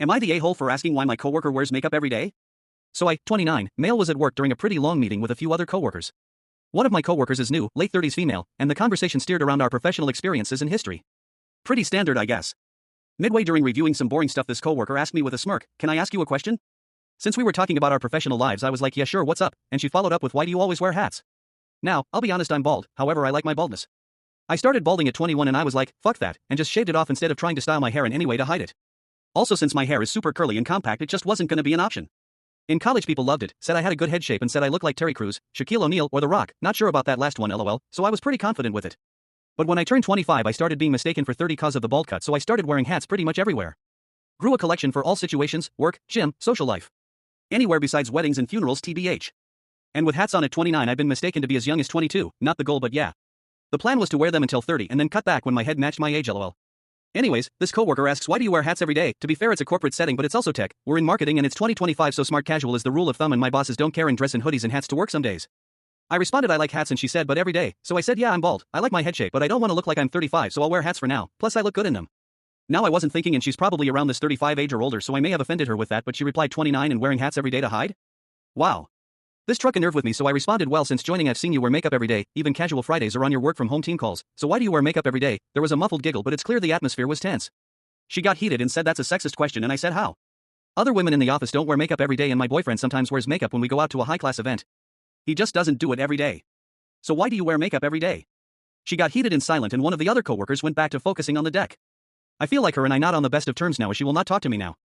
Am I the a-hole for asking why my coworker wears makeup every day? So I, 29, male, was at work during a pretty long meeting with a few other coworkers. One of my coworkers is new, late 30s female, and the conversation steered around our professional experiences in history. Pretty standard, I guess. Midway during reviewing some boring stuff, this coworker asked me with a smirk, "Can I ask you a question?" Since we were talking about our professional lives, I was like, "Yeah, sure, what's up?" And she followed up with, "Why do you always wear hats?" Now, I'll be honest, I'm bald, however I like my baldness. I started balding at 21 and I was like, fuck that, and just shaved it off instead of trying to style my hair in any way to hide it. Also, since my hair is super curly and compact, it just wasn't gonna be an option. In college, people loved it, said I had a good head shape, and said I looked like Terry Crews, Shaquille O'Neal, or The Rock. Not sure about that last one, lol, so I was pretty confident with it. But when I turned 25, I started being mistaken for 30 cause of the bald cut, so I started wearing hats pretty much everywhere. Grew a collection for all situations: work, gym, social life. Anywhere besides weddings and funerals, tbh. And with hats on at 29, I've been mistaken to be as young as 22, not the goal, but yeah. The plan was to wear them until 30 and then cut back when my head matched my age, lol. Anyways, this coworker asks, why do you wear hats every day? To be fair, it's a corporate setting, but it's also tech. We're in marketing and it's 2025, so smart casual is the rule of thumb, and my bosses don't care and dress in hoodies and hats to work some days. I responded, I like hats, and she said, but every day. So I said, yeah, I'm bald. I like my head shape, but I don't want to look like I'm 35, so I'll wear hats for now. Plus I look good in them. Now I wasn't thinking, and she's probably around this 35 age or older, so I may have offended her with that, but she replied 29 and wearing hats every day to hide? Wow. This struck a nerve with me, so I responded, well, since joining I've seen you wear makeup every day, even casual Fridays or on your work from home team calls, so why do you wear makeup every day? There was a muffled giggle, but it's clear the atmosphere was tense. She got heated and said that's a sexist question, and I said how? Other women in the office don't wear makeup every day, and my boyfriend sometimes wears makeup when we go out to a high-class event. He just doesn't do it every day. So why do you wear makeup every day? She got heated and silent, and one of the other coworkers went back to focusing on the deck. I feel like her and I not on the best of terms now, as she will not talk to me now.